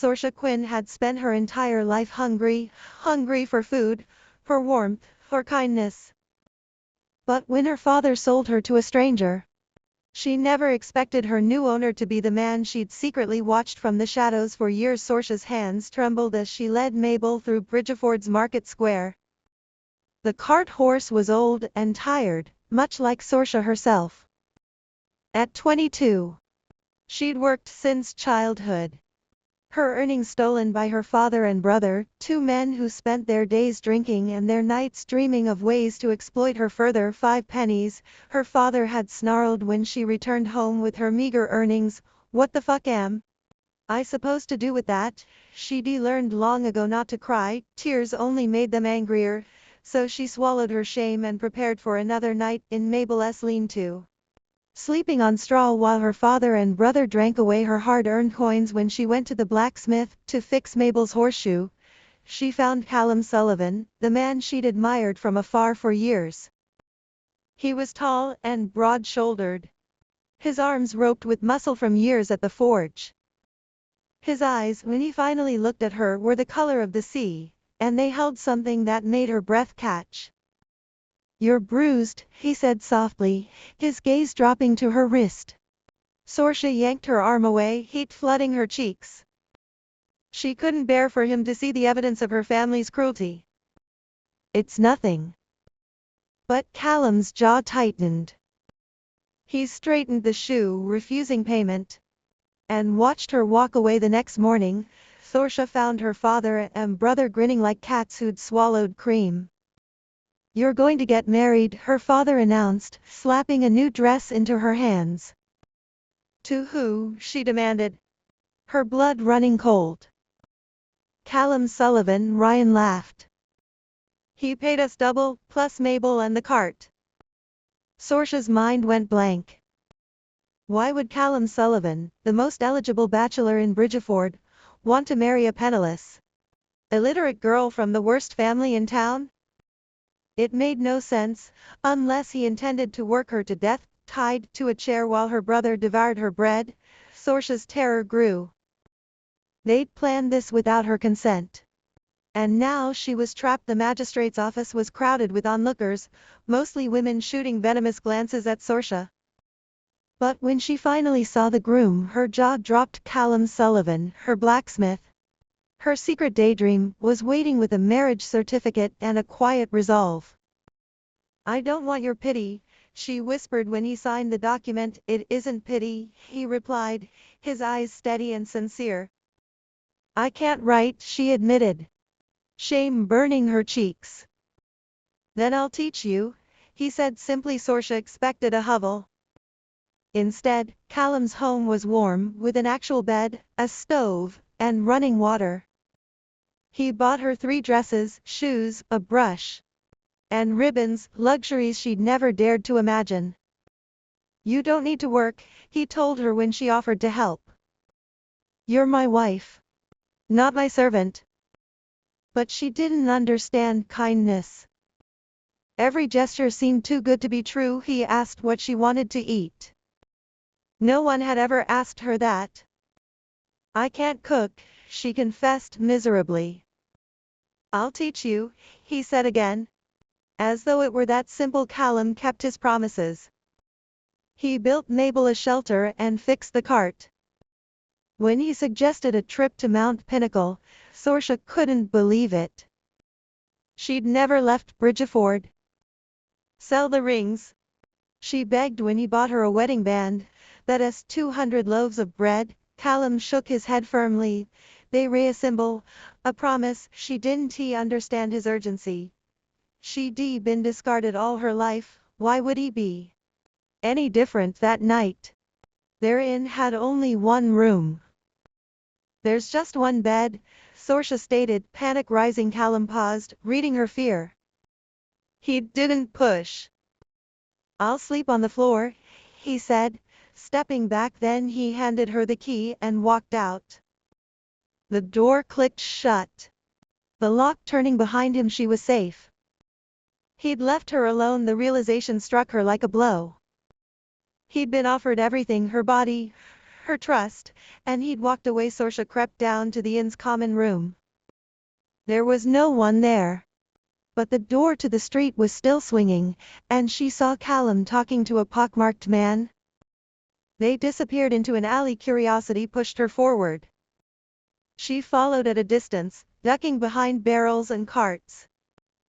Sorsha Quinn had spent her entire life hungry for food, for warmth, for kindness. But when her father sold her to a stranger, she never expected her new owner to be the man she'd secretly watched from the shadows for years. Sorsha's hands trembled as she led Mabel through Bridgeford's market square. The cart horse was old and tired, much like Sorsha herself. At 22, she'd worked since childhood. Her earnings stolen by her father and brother, two men who spent their days drinking and their nights dreaming of ways to exploit her further. 5 pennies, her father had snarled when she returned home with her meager earnings. What the fuck am I supposed to do with that? She'd learned long ago not to cry, tears only made them angrier, so she swallowed her shame and prepared for another night in Mabel's lean-to. Sleeping on straw while her father and brother drank away her hard-earned coins. When she went to the blacksmith to fix Mabel's horseshoe, she found Callum Sullivan, the man she'd admired from afar for years. He was tall and broad-shouldered, his arms roped with muscle from years at the forge. His eyes, when he finally looked at her, were the color of the sea, and they held something that made her breath catch. "You're bruised," he said softly, his gaze dropping to her wrist. Sorsha yanked her arm away, heat flooding her cheeks. She couldn't bear for him to see the evidence of her family's cruelty. "It's nothing." But Callum's jaw tightened. He straightened the shoe, refusing payment, and watched her walk away. The next morning, Sorsha found her father and brother grinning like cats who'd swallowed cream. "You're going to get married," her father announced, slapping a new dress into her hands. "To who?" she demanded, her blood running cold. "Callum Sullivan." Ryan laughed. "He paid us double, plus Mabel and the cart." Sorsha's mind went blank. Why would Callum Sullivan, the most eligible bachelor in Bridgeford, want to marry a penniless, illiterate girl from the worst family in town? It made no sense, unless he intended to work her to death, tied to a chair while her brother devoured her bread. Sorsha's terror grew. They'd planned this without her consent. And now she was trapped. The magistrate's office was crowded with onlookers, mostly women shooting venomous glances at Sorsha. But when she finally saw the groom, her jaw dropped. Callum Sullivan, her blacksmith, her secret daydream, was waiting with a marriage certificate and a quiet resolve. "I don't want your pity," she whispered when he signed the document. "It isn't pity," he replied, his eyes steady and sincere. "I can't write," she admitted, shame burning her cheeks. "Then I'll teach you," he said simply. Sorsha expected a hovel. Instead, Callum's home was warm, with an actual bed, a stove, and running water. He bought her 3 dresses, shoes, a brush, and ribbons, luxuries she'd never dared to imagine. "You don't need to work," he told her when she offered to help. "You're my wife, not my servant." But she didn't understand kindness. Every gesture seemed too good to be true. He asked what she wanted to eat. No one had ever asked her that. "I can't cook," she confessed miserably. "I'll teach you," he said again. As though it were that simple, Callum kept his promises. He built Mabel a shelter and fixed the cart. When he suggested a trip to Mount Pinnacle, Sorsha couldn't believe it. She'd never left Bridgeford. "Sell the rings," she begged when he bought her a wedding band, that is 200 loaves of bread. Callum shook his head firmly. "They reassemble. A promise." She didn't understand his urgency. She'd been discarded all her life. Why would he be any different that night? Their inn had only 1 room. "There's just 1 bed," Sorsha stated, panic rising. Callum paused, reading her fear. He didn't push. "I'll sleep on the floor," he said, stepping back. Then he handed her the key and walked out. The door clicked shut, the lock turning behind him. She was safe. He'd left her alone. The realization struck her like a blow. He'd been offered everything: her body, her trust, and he'd walked away. Sorsha crept down to the inn's common room. There was no one there. But the door to the street was still swinging, and she saw Callum talking to a pockmarked man. They disappeared into an alley. Curiosity pushed her forward. She followed at a distance, ducking behind barrels and carts,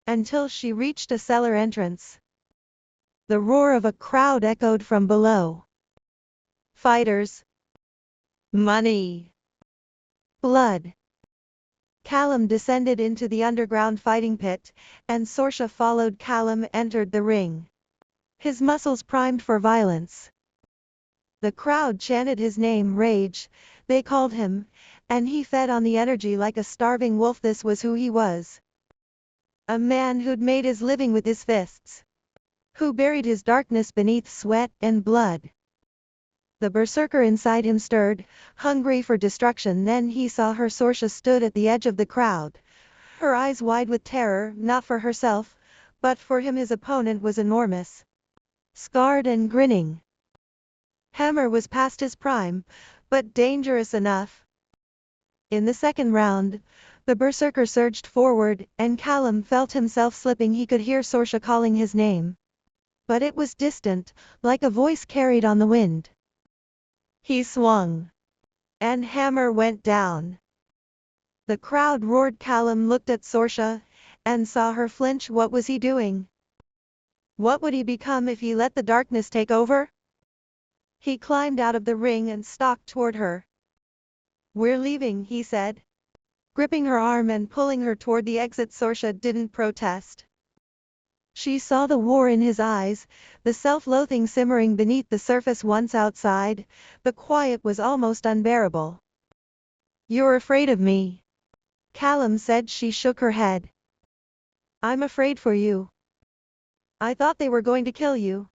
until she reached a cellar entrance. The roar of a crowd echoed from below. Fighters. Money. Blood. Callum descended into the underground fighting pit, and Sorsha followed. Callum entered the ring, his muscles primed for violence. The crowd chanted his name. Rage, they called him, and he fed on the energy like a starving wolf. This was who he was. A man who'd made his living with his fists, who buried his darkness beneath sweat and blood. The berserker inside him stirred, hungry for destruction. Then he saw her. Sorsha stood at the edge of the crowd, her eyes wide with terror, not for herself, but for him. His opponent was enormous, scarred and grinning. Hammer was past his prime, but dangerous enough. In the second round, the berserker surged forward, and Callum felt himself slipping. He could hear Sorsha calling his name, but it was distant, like a voice carried on the wind. He swung, and Hammer went down. The crowd roared. Callum looked at Sorsha, and saw her flinch. What was he doing? What would he become if he let the darkness take over? He climbed out of the ring and stalked toward her. "We're leaving," he said, gripping her arm and pulling her toward the exit. Sorsha didn't protest. She saw the war in his eyes, the self-loathing simmering beneath the surface. Once outside, the quiet was almost unbearable. "You're afraid of me," Callum said. She shook her head. "I'm afraid for you. I thought they were going to kill you."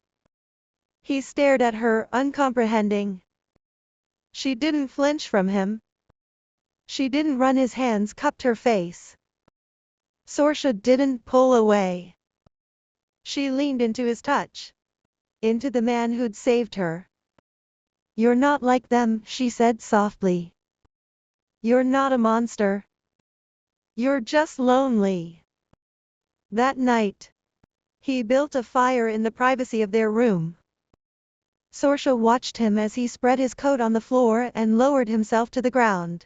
He stared at her, uncomprehending. She didn't flinch from him. She didn't run. His hands cupped her face. Sorsha didn't pull away. She leaned into his touch, into the man who'd saved her. "You're not like them," she said softly. "You're not a monster. You're just lonely." That night, he built a fire in the privacy of their room. Sorsha watched him as he spread his coat on the floor and lowered himself to the ground.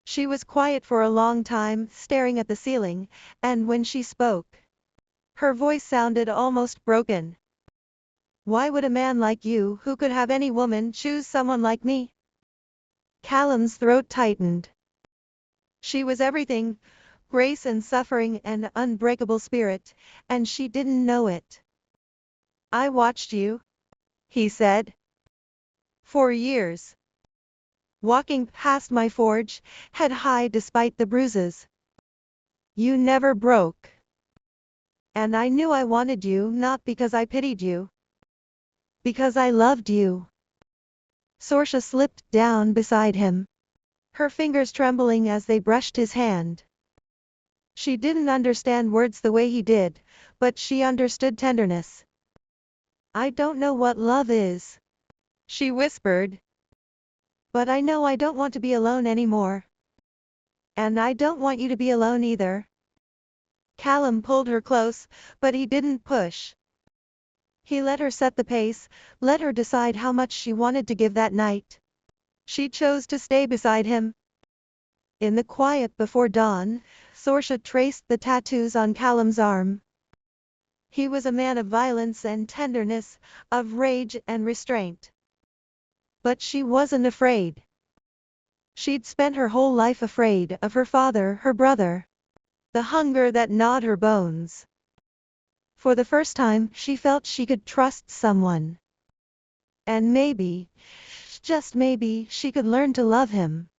She was quiet for a long time, staring at the ceiling, and when she spoke, her voice sounded almost broken. "Why would a man like you, who could have any woman, choose someone like me?" Callum's throat tightened. She was everything, grace and suffering and unbreakable spirit, and she didn't know it. "I watched you," he said, "for years. Walking past my forge, head high despite the bruises. You never broke. And I knew I wanted you, not because I pitied you, because I loved you." Sorsha slipped down beside him, her fingers trembling as they brushed his hand. She didn't understand words the way he did, but she understood tenderness. "I don't know what love is," she whispered, "but I know I don't want to be alone anymore. And I don't want you to be alone either." Callum pulled her close, but he didn't push. He let her set the pace, let her decide how much she wanted to give that night. She chose to stay beside him. In the quiet before dawn, Sorsha traced the tattoos on Callum's arm. He was a man of violence and tenderness, of rage and restraint. But she wasn't afraid. She'd spent her whole life afraid of her father, her brother, the hunger that gnawed her bones. For the first time, she felt she could trust someone. And maybe, just maybe, she could learn to love him.